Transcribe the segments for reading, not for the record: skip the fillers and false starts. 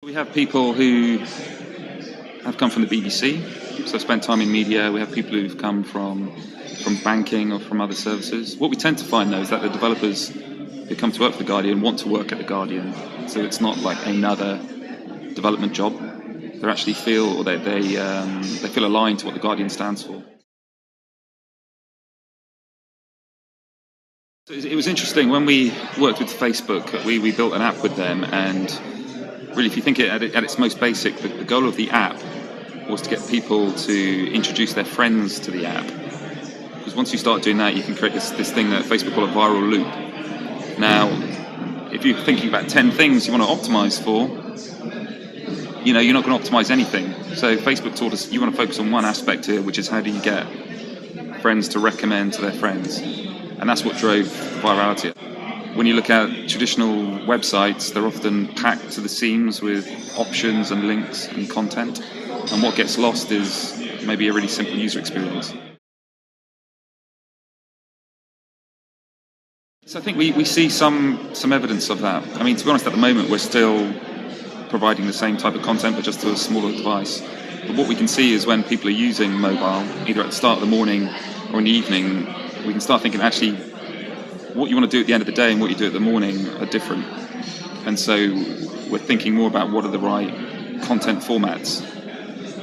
We have people who have come from the BBC, so spent time in media. We have people who've come from banking or from other services. What we tend to find, though, is that the developers who come to work for The Guardian want to work at The Guardian, so it's not like another development job. They actually feel, or they feel aligned to what The Guardian stands for. It was interesting when we worked with Facebook. We built an app with them, and really, if you think at its most basic, the goal of the app was to get people to introduce their friends to the app. Because once you start doing that, you can create this thing that Facebook call a viral loop. Now, if you're thinking about 10 things you want to optimize for, you're not going to optimize anything. So Facebook taught us you want to focus on one aspect here, which is how do you get friends to recommend to their friends. And that's what drove virality. When you look at traditional websites, they're often packed to the seams with options and links and content. And what gets lost is maybe a really simple user experience. So I think we see some evidence of that. I mean, to be honest, at the moment, we're still providing the same type of content, but just to a smaller device. But what we can see is when people are using mobile, either at the start of the morning or in the evening, we can start thinking, actually, what you want to do at the end of the day and what you do at the morning are different. And so we're thinking more about what are the right content formats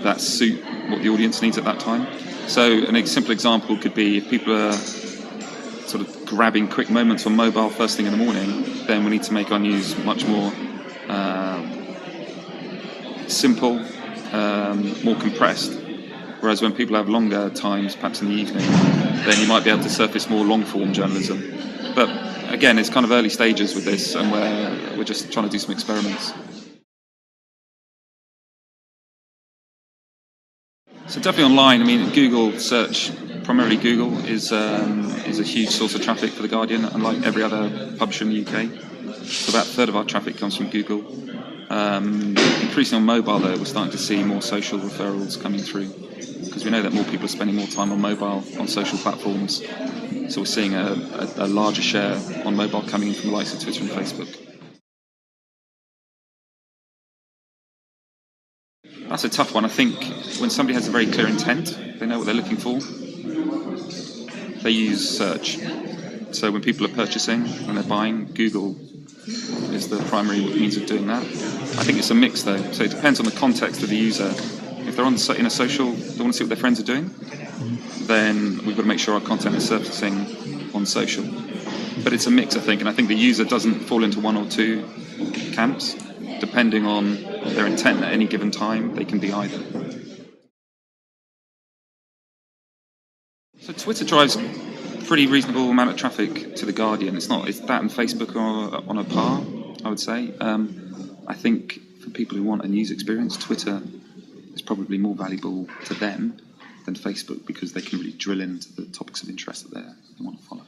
that suit what the audience needs at that time. So a simple example could be if people are sort of grabbing quick moments on mobile first thing in the morning, then we need to make our news much more simple, more compressed. Whereas when people have longer times, perhaps in the evening, then you might be able to surface more long-form journalism. But again, it's kind of early stages with this, and we're just trying to do some experiments. So definitely online. I mean, Google search, primarily Google, is a huge source of traffic for The Guardian, unlike every other publisher in the UK. So about a third of our traffic comes from Google. Increasingly on mobile, though, we're starting to see more social referrals coming through, because we know that more people are spending more time on mobile, on social platforms. So we're seeing a larger share on mobile coming in from the likes of Twitter and Facebook. That's a tough one. I think when somebody has a very clear intent, they know what they're looking for, they use search. So when people are purchasing, when they're buying, Google is the primary means of doing that. I think it's a mix, though. So it depends on the context of the user. If they're in a social, they want to see what their friends are doing, then we've got to make sure our content is surfacing on social. But it's a mix, I think, and I think the user doesn't fall into one or two camps. Depending on their intent at any given time, they can be either. So Twitter drives a pretty reasonable amount of traffic to The Guardian. It's that and Facebook are on a par, I would say. I think for people who want a news experience, Twitter is probably more valuable to them than Facebook, because they can really drill into the topics of interest that they want to follow.